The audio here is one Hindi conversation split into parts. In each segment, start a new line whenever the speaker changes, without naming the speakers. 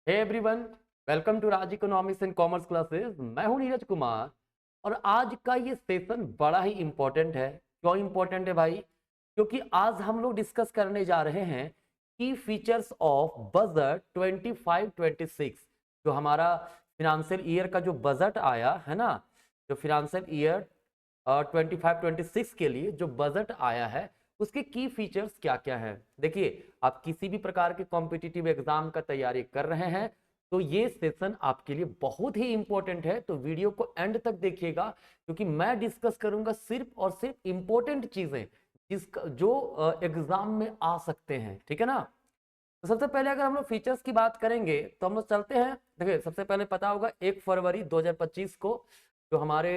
Hey everyone, welcome to Raj economics and commerce classes. मैं हूं नीरज कुमार और आज का ये सेशन बड़ा ही इंपॉर्टेंट है। क्यों इंपॉर्टेंट है भाई? क्योंकि आज हम लोग डिस्कस करने जा रहे हैं की फीचर्स ऑफ बजट 25-26। जो हमारा फिनेंशियल ईयर का जो बजट आया है ना, जो फिनेंशियल ईयर 25-26 के लिए जो बजट आया है उसके की फीचर्स क्या क्या है। देखिए, आप किसी भी प्रकार के कॉम्पिटिटिव एग्जाम का तैयारी कर रहे हैं तो ये सेशन आपके लिए बहुत ही इंपॉर्टेंट है। तो वीडियो को एंड तक देखिएगा क्योंकि मैं डिस्कस करूंगा सिर्फ और सिर्फ इंपॉर्टेंट चीजें जिसका जो एग्जाम में आ सकते हैं। ठीक है ना? तो सबसे पहले अगर हम लोग फीचर्स की बात करेंगे तो हम लोग चलते हैं। देखिए, सबसे पहले पता होगा 1 फरवरी 2025 को जो हमारे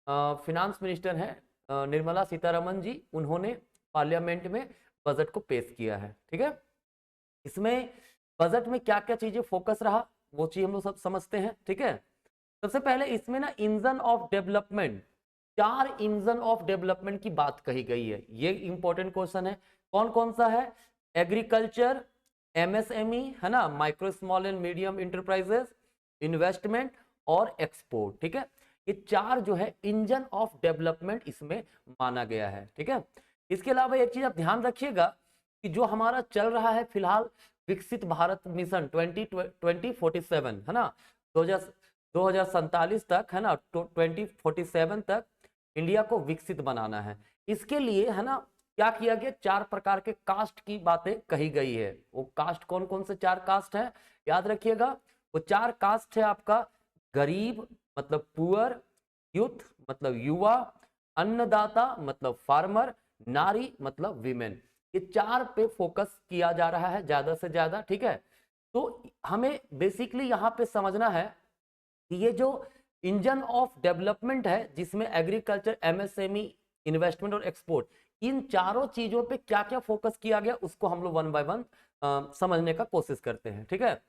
फिनांस मिनिस्टर हैं निर्मला सीतारमन जी, उन्होंने पार्लियामेंट में बजट को पेश किया है। ठीक है, इसमें बजट में क्या क्या चीजें फोकस रहा वो चीज हम लोग सब समझते हैं। ठीक है, सबसे पहले इसमें ना engine of development, 4 engine of development की बात कही गई है। ये इंपॉर्टेंट क्वेश्चन है। कौन कौन सा है? एग्रीकल्चर, एमएसएमई है ना, micro small and medium enterprises, investment और एक्सपोर्ट। ठीक है, ये 4 जो है इंजन ऑफ डेवलपमेंट इसमें माना गया है। ठीक है, इसके अलावा एक चीज आप ध्यान रखिएगा कि जो हमारा चल रहा है फिलहाल विकसित भारत मिशन 2047 है ना, 2047 तक है ना, 2047 तक इंडिया को विकसित बनाना है। इसके लिए है ना क्या किया गया, 4 प्रकार के कास्ट की बातें कही गई है। वो कास्ट कौन कौन से 4 कास्ट है याद रखिएगा। वो 4 कास्ट है आपका: गरीब मतलब पुअर, यूथ मतलब युवा, अन्नदाता मतलब फार्मर, नारी मतलब विमेन। ये 4 पे फोकस किया जा रहा है ज्यादा से ज्यादा। ठीक है, तो हमें बेसिकली यहां पे समझना है कि ये जो इंजन ऑफ डेवलपमेंट है जिसमें एग्रीकल्चर, एमएसएमई, इन्वेस्टमेंट और एक्सपोर्ट, इन चारों चीजों पे क्या क्या फोकस किया गया उसको हम लोग वन बाय वन समझने का कोशिश करते हैं। ठीक है,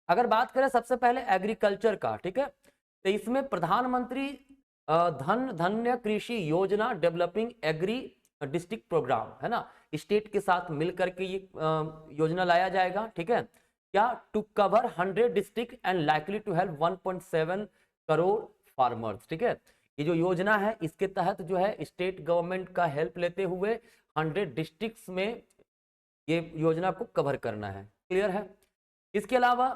अगर बात करें सबसे पहले एग्रीकल्चर का, ठीक है, तो इसमें प्रधानमंत्री धन धान्य कृषि योजना डेवलपिंग एग्री डिस्ट्रिक्ट प्रोग्राम है ना, स्टेट के साथ मिलकर के ये योजना लाया जाएगा। ठीक है, क्या to cover 100 district and likely to help 1.7 crore farmers. ठीक है, ये जो योजना है इसके तहत जो है स्टेट गवर्नमेंट का हेल्प लेते हुए 100 डिस्ट्रिक्ट्स में ये योजना को कवर करना है। क्लियर है? इसके अलावा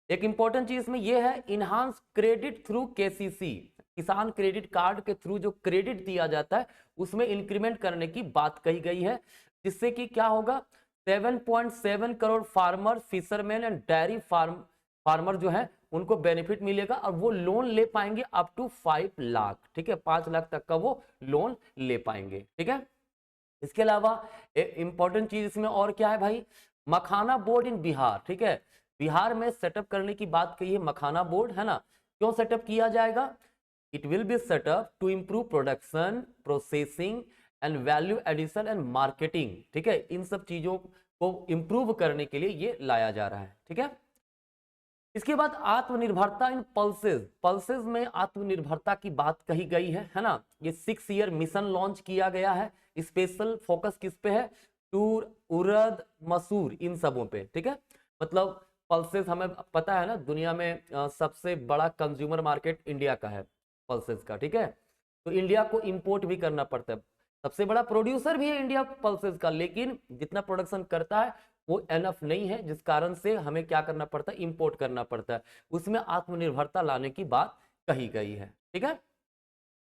एक इंपॉर्टेंट चीज इसमें यह है इनहांस क्रेडिट थ्रू केसीसी, किसान क्रेडिट कार्ड के थ्रू जो क्रेडिट दिया जाता है उसमें इंक्रीमेंट करने की बात कही गई है, जिससे कि क्या होगा, 7.7 crore farmer, fisherman and dairy farmer जो है उनको बेनिफिट मिलेगा और वो लोन ले पाएंगे अप टू 5 लाख। ठीक है, 5 लाख तक का वो लोन ले पाएंगे। ठीक है, इसके अलावा इंपॉर्टेंट चीज इसमें और क्या है भाई, मखाना बोर्ड इन बिहार। ठीक है, बिहार में सेटअप करने की बात कही है मखाना बोर्ड है ना। क्यों सेटअप किया जाएगा? It will be setup to improve production, processing and value addition and marketing. ठीक है, इन सब चीजों को इंप्रूव करने के लिए ये लाया जा रहा है। ठीक है, इसके बाद आत्मनिर्भरता इन पल्सेस, पल्सेस में आत्मनिर्भरता की बात कही गई है ना। ये 6 ईयर मिशन लॉन्च किया गया है। स्पेशल फोकस किस पे है? तूर, उड़द, मसूर, इन सबों पे। ठीक है, मतलब पल्सेस हमें पता है ना दुनिया में सबसे बड़ा कंज्यूमर मार्केट इंडिया का है पल्सेस का। ठीक है, तो इंडिया को इंपोर्ट भी करना पड़ता है। सबसे बड़ा प्रोड्यूसर भी है इंडिया पल्सेस का, लेकिन जितना प्रोडक्शन करता है वो एनफ नहीं है, जिस कारण से हमें क्या करना पड़ता है, इंपोर्ट करना पड़ता है। उसमें आत्मनिर्भरता लाने की बात कही गई है। ठीक है,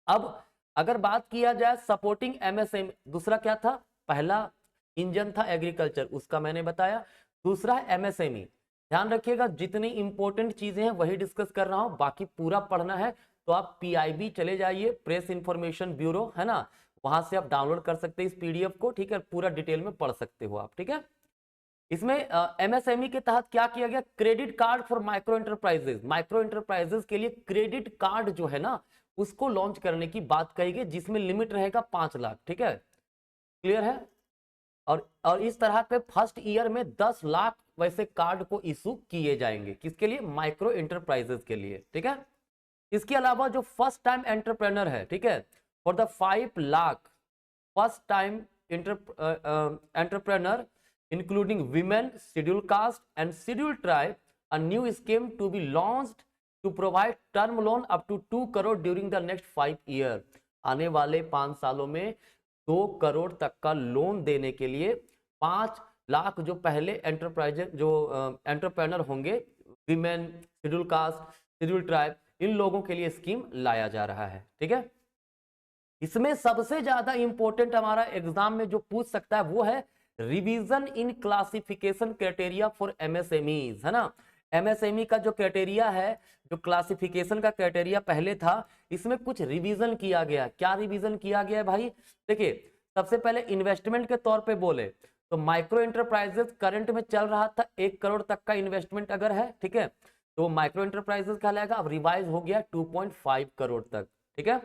अब अगर बात किया जाए सपोर्टिंग एमएसएमई, दूसरा क्या था? पहला इंजन था एग्रीकल्चर, उसका मैंने बताया। दूसरा है एमएसएमई। ध्यान रखिएगा जितनी इंपॉर्टेंट चीजें हैं वही डिस्कस कर रहा हूं, बाकी पूरा पढ़ना है तो आप पीआईबी चले जाइए, प्रेस इंफॉर्मेशन ब्यूरो है ना, वहां से आप डाउनलोड कर सकते हैं इस पीडीएफ को। ठीक है, पूरा डिटेल में पढ़ सकते हो आप। ठीक है, इसमें एमएसएमई के तहत क्या किया गया, credit card for micro enterprises, micro enterprises के लिए क्रेडिट कार्ड जो है ना उसको लॉन्च करने की बात कही गई, जिसमें लिमिट रहेगा 5 लाख। ठीक है, क्लियर है? और इस तरह पे फर्स्ट ईयर में 10 लाख वैसे कार्ड को इशू किए जाएंगे। किसके लिए? माइक्रो एंटरप्राइजेस के लिए। ठीक है, इसके अलावा जो फर्स्ट टाइम एंटरप्रेनर है, ठीक है, for the 5 lakh first time entrepreneur including women, schedule cast and schedule tribe a new scheme to be launched to provide term loan up to 2 crore during the next 5 year। आने वाले 5 सालों में 2 करोड़ तक का लोन देने के लिए 5 लाख जो पहले एंटरप्राइज जो एंटरप्रेन्योर होंगे, women, schedule caste, schedule tribe, इन लोगों के लिए स्कीम लाया जा रहा है। ठीक है, इसमें सबसे ज्यादा इंपॉर्टेंट हमारा एग्जाम में जो पूछ सकता है वो है revision in classification criteria for MSMEs, है ना। एमएसएमई का जो क्राइटेरिया है, जो क्लासिफिकेशन का क्राइटेरिया पहले था, इसमें कुछ रिवीजन किया गया। क्या रिवीजन किया गया है भाई? देखिए, सबसे पहले इन्वेस्टमेंट के तौर पे बोले तो माइक्रो एंटरप्राइजेस करंट में चल रहा था 1 करोड़ तक का इन्वेस्टमेंट अगर है, ठीक है, तो माइक्रो एंटरप्राइजेस कहलाएगा। अब रिवाइज हो गया 2.5 करोड़ तक। ठीक है,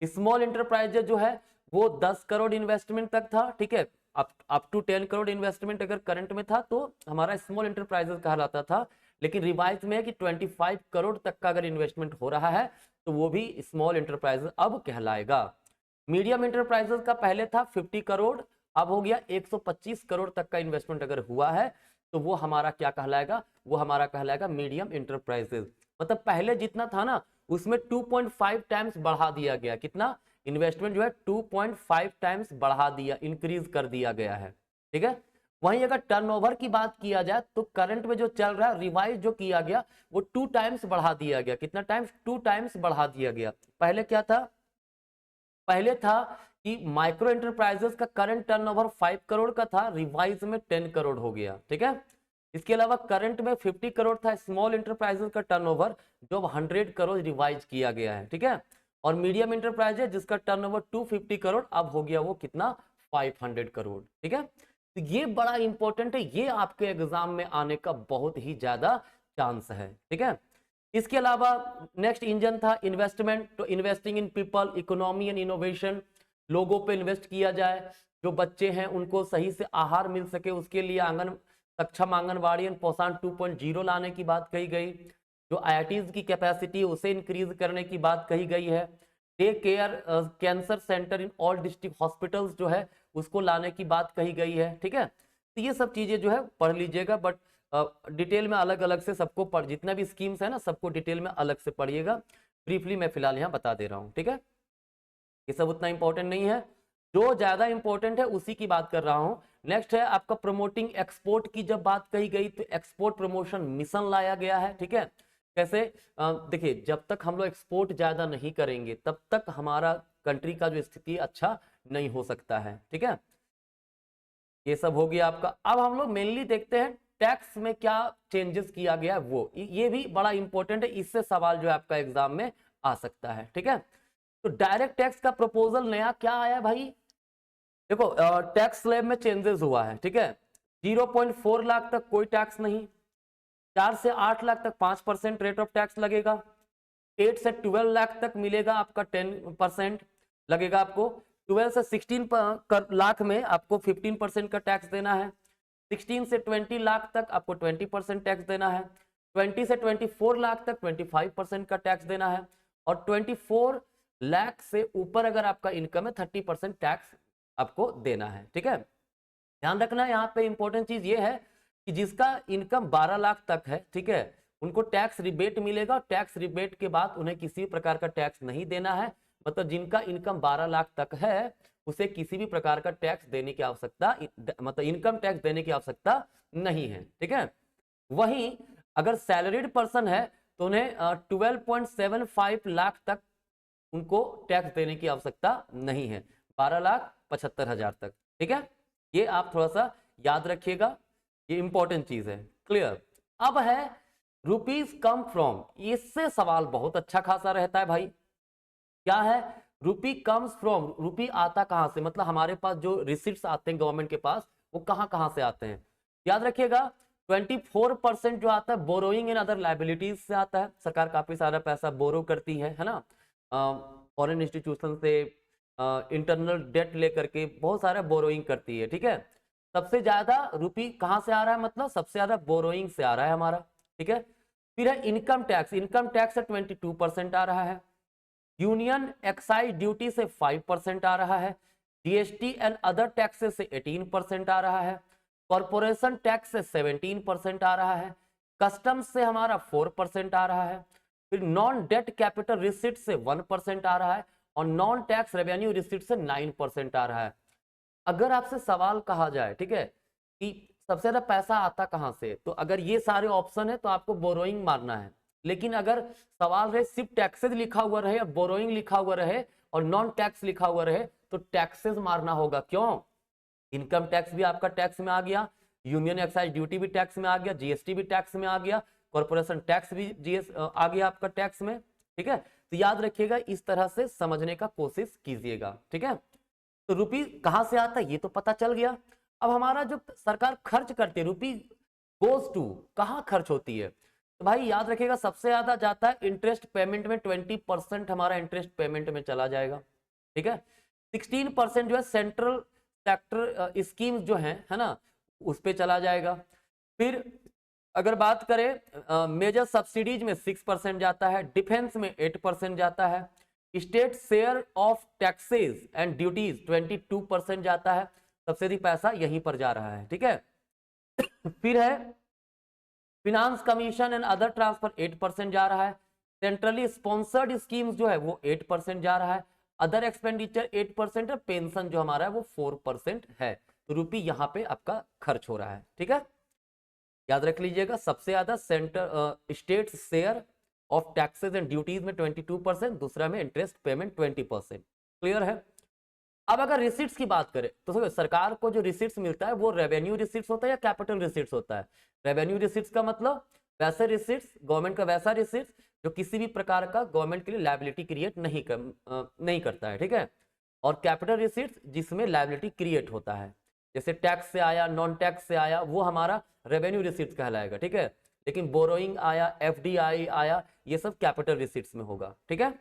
स्मॉल एंटरप्राइजेस जो है वो 10 करोड़ इन्वेस्टमेंट तक था। ठीक है, अप टू 10 करोड़ इन्वेस्टमेंट अगर करंट में था तो हमारा स्मॉल एंटरप्राइजेस कहलाता था। लेकिन रिवाइज में है कि 25 करोड़ तक का अगर इन्वेस्टमेंट हो रहा है तो वो भी स्मॉल एंटरप्राइजेस अब कहलाएगा। मीडियम एंटरप्राइजेस का पहले था 50 करोड़, अब हो गया 125 करोड़ तक का इन्वेस्टमेंट अगर हुआ है तो वो हमारा क्या कहलाएगा? वो हमारा कहलाएगा मीडियम एंटरप्राइजेस। मतलब पहले जितना था ना उसमें 2.5 टाइम्स बढ़ा दिया गया। कितना? इन्वेस्टमेंट जो है 2.5 टाइम्स बढ़ा दिया, इंक्रीज कर दिया गया है। ठीक है, वहीं अगर टर्नओवर की बात किया जाए तो करंट में जो चल रहा है रिवाइज जो किया गया वो 2 टाइम्स बढ़ा दिया गया। कितना टाइम्स? 2 टाइम्स बढ़ा दिया गया। पहले क्या था? पहले था कि माइक्रो एंटरप्राइजेस का करंट टर्नओवर 5 करोड़ का था, रिवाइज में 10 करोड़ हो गया। ठीक है, इसके अलावा करंट में 50 करोड़ था स्मॉल एंटरप्राइजेस का टर्नओवर, जो 100 करोड़ रिवाइज किया गया है। ठीक है, और मीडियम एंटरप्राइजेस जिसका टर्नओवर 250 करोड़ अब हो गया वो कितना? 500 करोड़। ठीक है, तो ये बड़ा इंपॉर्टेंट है, ये आपके एग्जाम में आने का बहुत ही ज्यादा चांस है। ठीक है, इसके अलावा नेक्स्ट इंजन था इन्वेस्टमेंट। तो investing in people, economy and innovation, लोगों पे इन्वेस्ट किया जाए, जो बच्चे हैं उनको सही से आहार मिल सके, उसके लिए सक्षम आंगनबाड़ी एंड पोषण 2.0 लाने की बात कही गई। जो IITs की कैपेसिटी है उसे इंक्रीज करने की बात कही गई है। Take care cancer centre in all district hospitals जो है उसको लाने की बात कही गई है। ठीक है, तो ये सब चीजें जो है पढ़ लीजिएगा, बट डिटेल में अलग अलग से सबको पढ़, जितना भी स्कीम्स है ना सबको डिटेल में अलग से पढ़िएगा। ब्रीफली मैं फिलहाल यहाँ बता दे रहा हूँ। ठीक है, ये सब उतना इंपॉर्टेंट नहीं है, जो ज्यादा इंपॉर्टेंट है उसी की बात कर रहा हूं। नेक्स्ट है आपका प्रमोटिंग एक्सपोर्ट की जब बात कही गई तो एक्सपोर्ट प्रमोशन मिशन लाया गया है। ठीक है, कैसे? देखिए, जब तक हम लोग एक्सपोर्ट ज्यादा नहीं करेंगे तब तक हमारा कंट्री का जो स्थिति अच्छा नहीं हो सकता है। ठीक है, ये सब हो गया आपका। अब हम लोग मेनली देखते हैं टैक्स में क्या चेंजेस किया गया है, वो ये भी बड़ा इंपॉर्टेंट है, इससे सवाल जो है आपका एग्जाम में आ सकता है। ठीक है, तो डायरेक्ट टैक्स का प्रपोजल नया क्या आया भाई? देखो, टैक्स स्लैब में चेंजेस हुआ है। ठीक है, 0.4 लाख तक कोई टैक्स नहीं, 4 से 8 लाख तक 5% रेट ऑफ टैक्स लगेगा, 8 से 12 लाख तक मिलेगा आपका 10% लगेगा आपको, 12 से 16 लाख में आपको 15% का टैक्स देना है, 16 से 20 लाख तक आपको 20% टैक्स देना है, 20 से 24 लाख तक 25% का टैक्स देना है, और 24 लाख से ऊपर अगर आपका इनकम है 30% टैक्स आपको देना है। ठीक है, ध्यान रखना यहाँ पे इंपॉर्टेंट चीज ये है कि जिसका इनकम 12 लाख तक है, ठीक है, उनको टैक्स रिबेट मिलेगा। टैक्स रिबेट के बाद उन्हें किसी प्रकार का टैक्स नहीं देना है। मतलब जिनका इनकम 12 लाख तक है उसे किसी भी प्रकार का टैक्स देने की आवश्यकता, मतलब इनकम टैक्स देने की आवश्यकता नहीं है। ठीक है, वहीं अगर सैलरीड पर्सन है तो उन्हें 12.75 लाख तक उनको टैक्स देने की आवश्यकता नहीं है, 12,75,000 तक। ठीक है, ये आप थोड़ा सा याद रखिएगा, ये इंपॉर्टेंट चीज है। क्लियर? अब है रुपीज कम फ्रॉम, इससे सवाल बहुत अच्छा खासा रहता है भाई। क्या है? रुपी कम्स फ्रॉम, रुपी आता कहां से, मतलब हमारे पास जो रिसिप्ट्स आते हैं गवर्नमेंट के पास वो कहां कहां से आते हैं। याद रखिएगा 24% जो आता है बोरोइंग एंड अदर लाइबिलिटीज से आता है। सरकार काफी सारा पैसा बोरो करती है ना, फॉरेन इंस्टीट्यूशन से, इंटरनल डेट लेकर के बहुत सारा बोरोइंग करती है। ठीक है, सबसे ज्यादा रुपी कहां से आ रहा है, मतलब सबसे ज्यादा बोरोइंग से आ रहा है हमारा। ठीक है, फिर है इनकम टैक्स, इनकम टैक्स से 22% आ रहा है, यूनियन एक्साइज ड्यूटी से 5% आ रहा है, जीएसटी एंड अदर टैक्सेस से 18% आ रहा है, कॉरपोरेशन टैक्स से 17% आ रहा है, कस्टम्स से हमारा 4% आ रहा है, फिर नॉन डेट कैपिटल रिसिट से 1% आ रहा है, और नॉन टैक्स रेवेन्यू रिसिट से 9% आ रहा है। अगर आपसे सवाल कहा जाए, ठीक है, कि सबसे ज्यादा पैसा आता कहां से, तो अगर ये सारे ऑप्शन है तो आपको बोरोइंग मारना है। लेकिन अगर सवाल रहे सिर्फ टैक्सेस लिखा हुआ रहे, और बोरोइंग लिखा हुआ रहे, और नॉन टैक्स लिखा हुआ रहे, तो टैक्सेस मारना होगा। क्यों? इनकम टैक्स भी आपका टैक्स में आ गया, यूनियन एक्साइज ड्यूटी भी टैक्स में आ गया, जीएसटी भी टैक्स में आ गया, कॉर्पोरेशन टैक्स भी आ गया आपका टैक्स में। ठीक है, तो याद रखिएगा, इस तरह से समझने का कोशिश कीजिएगा। ठीक है, तो रुपी कहां से आता है ये तो पता चल गया। अब हमारा जो सरकार खर्च करती है, रुपी गोज टू, कहां खर्च होती है, तो भाई याद रखिएगा सबसे ज्यादा जाता है इंटरेस्ट पेमेंट में, 20% हमारा इंटरेस्ट पेमेंट में चला जाएगा। ठीक है, 16% जो है सेंट्रल सेक्टर स्कीम्स जो है ना, उस पे चला जाएगा। फिर अगर बात करें मेजर सब्सिडीज में 6% जाता है, डिफेंस में 8% जाता है, state share of taxes and duties 22% जाता है। सबसे अधिक पैसा यहीं पर जा रहा है। ठीक है, फिर है finance commission and other transfer 8% जा रहा है, सेंट्रली स्पॉन्सर्ड स्कीम्स जो है वो 8% जा रहा है, अदर एक्सपेंडिचर 8% है, पेंशन जो हमारा है वो 4% है। तो रुपी यहां पे आपका खर्च हो रहा है। ठीक है, याद रख लीजिएगा, सबसे ज्यादा centre state share of taxes and duties में 22%, दूसरा में इंटरेस्ट पेमेंट 20%। क्लियर है? अब अगर रिसीट्स की बात करें तो सरकार को जो रिसीट्स मिलता है वो रेवेन्यू रिसीट्स होता है या कैपिटल रिसीट्स होता है? रेवेन्यू रिसीट्स का मतलब वैसे रिसीट्स, गवर्नमेंट का वैसा रिसीट्स जो किसी भी प्रकार का गवर्नमेंट के लिए लायबिलिटी क्रिएट नहीं करता है। ठीक है, और कैपिटल रिसीट्स जिसमें लायबिलिटी क्रिएट होता है, जैसे टैक्स से आया, नॉन टैक्स से आया, वो हमारा रेवेन्यू रिसीट्स कहलाएगा। ठीक है, लेकिन बोरोइंग आया, एफडीआई आया, ये सब कैपिटल रिसीट्स में होगा। ठीक है,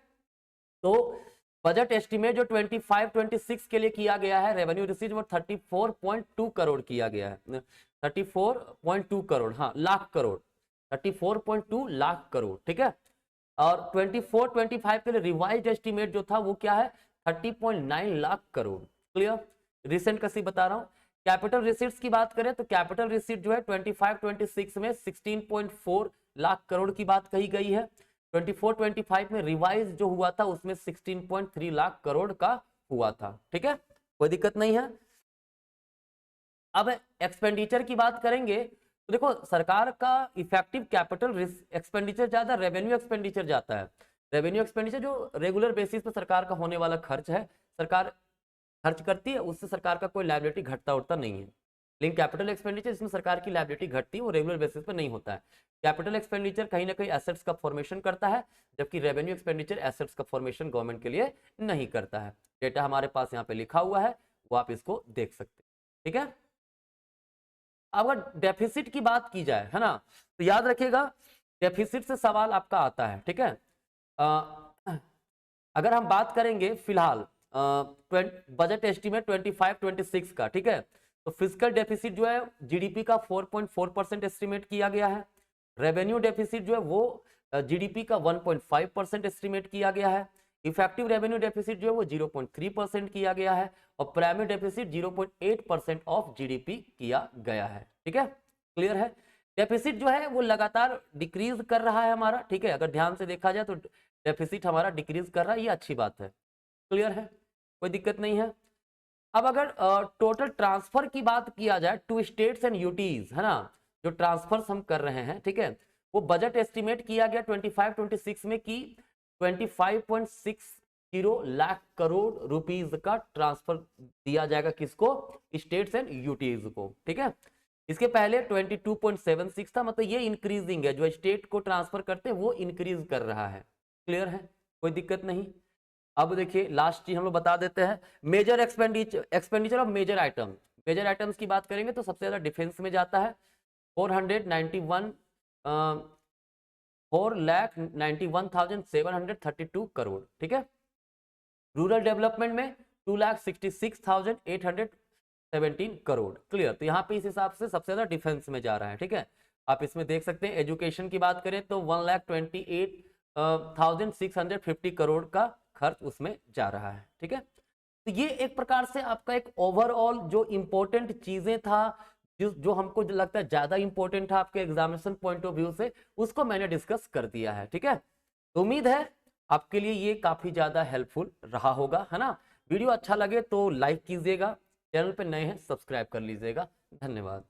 तो बजट एस्टिमेट जो 25-26 के लिए किया गया है, रेवेन्यू रिसीट वो 34.2 करोड़ किया गया है, 34.2 करोड़, हाँ लाख करोड़, 34.2 लाख करोड़। ठीक है, और 24-25 के लिए रिवाइज एस्टिमेट जो था वो क्या है, 30.9 लाख करोड़। क्लियर? रिसेंट कैसे बता रहा हूं। कैपिटल रिसीट्स की बात करें तो कैपिटल रिसीट जो है 25-26 में 16.4 लाख करोड़ की बात कही गई है, 24-25 में रिवाइज जो हुआ था उसमें 16.3 लाख करोड़ का हुआ था। ठीक है, कोई दिक्कत नहीं है। अब एक्सपेंडिचर की बात करेंगे तो देखो, सरकार का इफेक्टिव कैपिटल एक्सपेंडिचर ज्यादा, रेवेन्यू एक्सपेंडिचर जाता है। रेवेन्यू एक्सपेंडिचर जो रेगुलर बेसिस पर सरकार का होने वाला खर्च है, सरकार खर्च करती है, उससे सरकार का कोई लायबिलिटी घटता उठता नहीं है। लेकिन कैपिटल एक्सपेंडिचर जिसमें सरकार की लायबिलिटी घटती है वो रेगुलर बेसिस पर नहीं होता है। कैपिटल एक्सपेंडिचर कहीं ना कहीं एसेट्स का फॉर्मेशन करता है, जबकि रेवेन्यू एक्सपेंडिचर एसेट्स का फॉर्मेशन गवर्नमेंट के लिए नहीं करता है। डेटा हमारे पास यहाँ पे लिखा हुआ है, वो आप इसको देख सकते हैं। ठीक है, अगर डेफिसिट की बात की जाए, है ना, तो याद रखिएगा डेफिसिट से सवाल आपका आता है। ठीक है, अगर हम बात करेंगे फिलहाल बजट एस्टिमेट 25-26 का, ठीक है, तो फिजिकल डेफिसिट जो है जीडीपी का 4.4% एस्टिमेट किया गया है। रेवेन्यू डेफिसिट जो है वो जीडीपी का 1.5% एस्टिमेट किया गया है। इफेक्टिव रेवेन्यू डेफिसिट जो है वो 0.3% किया गया है, और प्राइमरी डेफिसिट 0.8% ऑफ जीडीपी किया गया है। ठीक है, क्लियर है? डेफिसिट जो है वो लगातार डिक्रीज कर रहा है हमारा। ठीक है, अगर ध्यान से देखा जाए तो डेफिसिट हमारा डिक्रीज कर रहा है, ये अच्छी बात है। क्लियर है, कोई दिक्कत नहीं है। अब अगर टोटल ट्रांसफर की बात किया जाए टू स्टेट्स एंड यूटीज, है ना, जो ट्रांसफर्स हम कर रहे हैं, ठीक है, वो बजट एस्टिमेट किया गया 25-26 में कि 25.60 लाख करोड़ रुपीस का ट्रांसफर दिया जाएगा, किसको? स्टेट्स एंड यूटीज को। ठीक है, इसके पहले 22.76 था, मतलब ये इंक्रीजिंग है, जो स्टेट को ट्रांसफर करते हैं वो इंक्रीज कर रहा है। क्लियर है, कोई दिक्कत नहीं। अब देखिए लास्ट चीज हम लोग बता देते हैं, major expenditure of major item. Major items की बात करेंगे तो सबसे ज्यादा डिफेंस में जाता है, 491,732 करोड़। ठीक है, रूरल डेवलपमेंट में 2,66,817 करोड़। क्लियर, तो यहाँ पे इस हिसाब से सबसे ज्यादा डिफेंस में जा रहा है। ठीक है, आप इसमें देख सकते हैं। एजुकेशन की बात करें तो 1,28,650 करोड़ का खर्च उसमें जा रहा है। ठीक है, तो ये एक प्रकार से आपका एक ओवरऑल जो इंपॉर्टेंट चीजें था, जो हमको जो लगता है ज्यादा इंपॉर्टेंट है आपके एग्जामिनेशन पॉइंट ऑफ व्यू से, उसको मैंने डिस्कस कर दिया है। ठीक है, तो उम्मीद है आपके लिए ये काफी ज्यादा हेल्पफुल रहा होगा, है ना। वीडियो अच्छा लगे तो लाइक कीजिएगा, चैनल पे नए हैं सब्सक्राइब कर लीजिएगा। धन्यवाद।